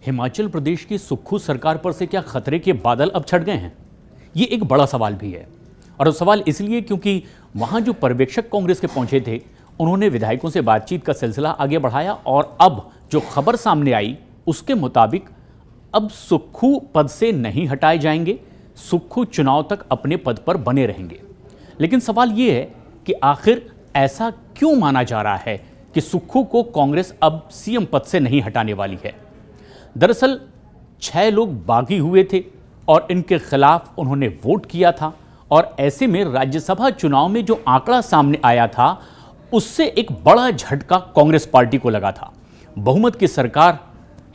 हिमाचल प्रदेश की सुक्खू सरकार पर से क्या खतरे के बादल अब छट गए हैं? ये एक बड़ा सवाल भी है। और सवाल इसलिए क्योंकि वहां जो पर्यवेक्षक कांग्रेस के पहुंचे थे, उन्होंने विधायकों से बातचीत का सिलसिला आगे बढ़ाया और अब जो खबर सामने आई उसके मुताबिक अब सुक्खू पद से नहीं हटाए जाएंगे, सुक्खू चुनाव तक अपने पद पर बने रहेंगे। लेकिन सवाल ये है कि आखिर ऐसा क्यों माना जा रहा है कि सुक्खू को कांग्रेस अब सीएम पद से नहीं हटाने वाली है? दरअसल 6 लोग बागी हुए थे और इनके खिलाफ उन्होंने वोट किया था और ऐसे में राज्यसभा चुनाव में जो आंकड़ा सामने आया था उससे एक बड़ा झटका कांग्रेस पार्टी को लगा था। बहुमत की सरकार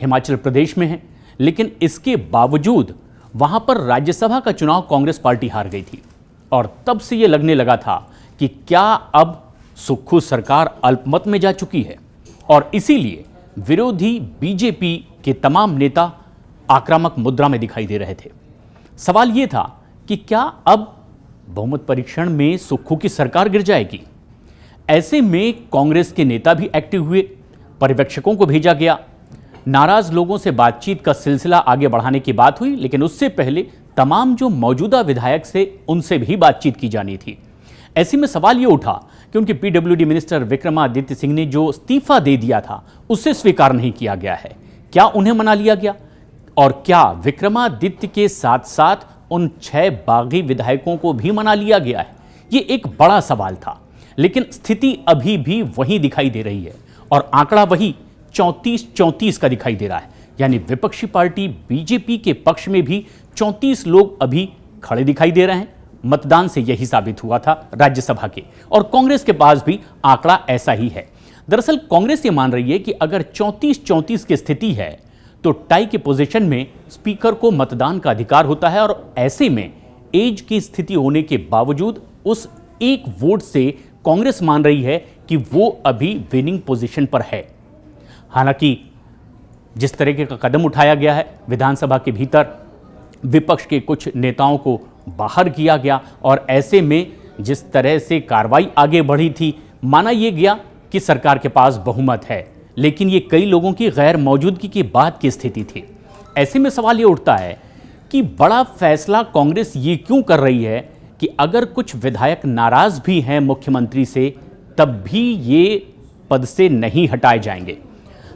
हिमाचल प्रदेश में है, लेकिन इसके बावजूद वहां पर राज्यसभा का चुनाव कांग्रेस पार्टी हार गई थी और तब से यह लगने लगा था कि क्या अब सुक्खू सरकार अल्पमत में जा चुकी है और इसीलिए विरोधी बीजेपी के तमाम नेता आक्रामक मुद्रा में दिखाई दे रहे थे। सवाल यह था कि क्या अब बहुमत परीक्षण में सुक्खू की सरकार गिर जाएगी? ऐसे में कांग्रेस के नेता भी एक्टिव हुए, पर्यवेक्षकों को भेजा गया, नाराज लोगों से बातचीत का सिलसिला आगे बढ़ाने की बात हुई, लेकिन उससे पहले तमाम जो मौजूदा विधायक थे उनसे भी बातचीत की जानी थी। ऐसे में सवाल ये उठा कि उनके पीडब्ल्यूडी मिनिस्टर विक्रमादित्य सिंह ने जो इस्तीफा दे दिया था उससे स्वीकार नहीं किया गया है। क्या उन्हें मना लिया गया? और क्या विक्रमादित्य के साथ साथ उन 6 बागी विधायकों को भी मना लिया गया है? ये एक बड़ा सवाल था, लेकिन स्थिति अभी भी वही दिखाई दे रही है और आंकड़ा वही 34-34 का दिखाई दे रहा है। यानी विपक्षी पार्टी बीजेपी के पक्ष में भी 34 लोग अभी खड़े दिखाई दे रहे हैं। मतदान से यही साबित हुआ था राज्यसभा के, और कांग्रेस के पास भी आंकड़ा ऐसा ही है। दरअसल कांग्रेस ये मान रही है कि अगर 34-34 की स्थिति है तो टाई के पोजीशन में स्पीकर को मतदान का अधिकार होता है और ऐसे में एज की स्थिति होने के बावजूद उस एक वोट से कांग्रेस मान रही है कि वो अभी विनिंग पोजीशन पर है। हालांकि जिस तरीके का कदम उठाया गया है, विधानसभा के भीतर विपक्ष के कुछ नेताओं को बाहर किया गया और ऐसे में जिस तरह से कार्रवाई आगे बढ़ी थी, माना यह गया कि सरकार के पास बहुमत है, लेकिन ये कई लोगों की गैर मौजूदगी के बाद की स्थिति थी। ऐसे में सवाल ये उठता है कि बड़ा फैसला कांग्रेस ये क्यों कर रही है कि अगर कुछ विधायक नाराज भी हैं मुख्यमंत्री से, तब भी ये पद से नहीं हटाए जाएंगे।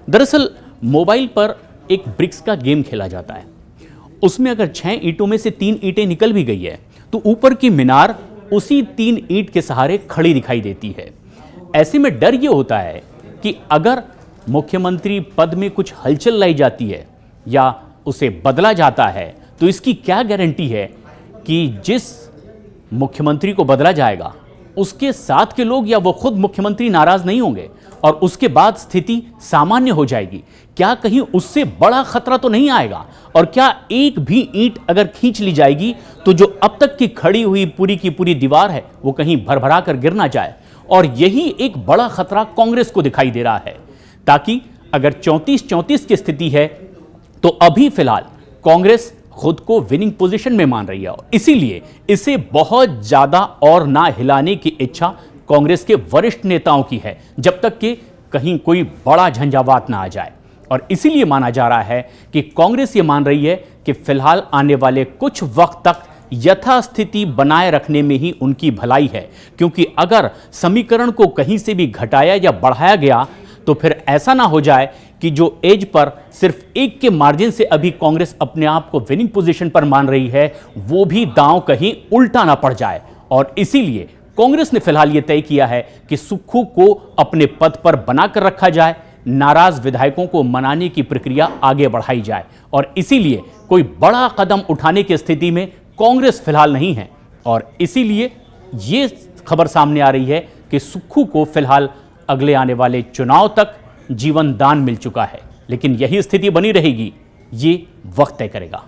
दरअसल मोबाइल पर एक ब्रिक्स का गेम खेला जाता है, उसमें अगर 6 ईंटों में से 3 ईंटें निकल भी गई है तो ऊपर की मीनार उसी 3 ईंट के सहारे खड़ी दिखाई देती है। ऐसे में डर ये होता है कि अगर मुख्यमंत्री पद में कुछ हलचल लाई जाती है या उसे बदला जाता है तो इसकी क्या गारंटी है कि जिस मुख्यमंत्री को बदला जाएगा उसके साथ के लोग या वो खुद मुख्यमंत्री नाराज नहीं होंगे और उसके बाद स्थिति सामान्य हो जाएगी? क्या कहीं उससे बड़ा खतरा तो नहीं आएगा? और क्या एक भी ईंट अगर खींच ली जाएगी तो जो अब तक की खड़ी हुई पूरी की पूरी दीवार है वो कहीं भरभरा कर गिर ना जाए? और यही एक बड़ा खतरा कांग्रेस को दिखाई दे रहा है, ताकि अगर 34-34 की स्थिति है तो अभी फिलहाल कांग्रेस खुद को विनिंग पोजीशन में मान रही है और इसीलिए इसे बहुत ज्यादा और ना हिलाने की इच्छा कांग्रेस के वरिष्ठ नेताओं की है, जब तक कि कहीं कोई बड़ा झंझावात ना आ जाए। और इसीलिए माना जा रहा है कि कांग्रेस ये मान रही है कि फिलहाल आने वाले कुछ वक्त तक यथास्थिति बनाए रखने में ही उनकी भलाई है, क्योंकि अगर समीकरण को कहीं से भी घटाया या बढ़ाया गया तो फिर ऐसा ना हो जाए कि जो एज पर सिर्फ 1 के मार्जिन से अभी कांग्रेस अपने आप को विनिंग पोजीशन पर मान रही है, वो भी दांव कहीं उल्टा ना पड़ जाए। और इसीलिए कांग्रेस ने फिलहाल यह तय किया है कि सुक्खू को अपने पद पर बनाकर रखा जाए, नाराज विधायकों को मनाने की प्रक्रिया आगे बढ़ाई जाए। और इसीलिए कोई बड़ा कदम उठाने की स्थिति में कांग्रेस फिलहाल नहीं है और इसीलिए ये खबर सामने आ रही है कि सुक्खू को फिलहाल अगले आने वाले चुनाव तक जीवन दान मिल चुका है। लेकिन यही स्थिति बनी रहेगी, ये वक्त तय करेगा।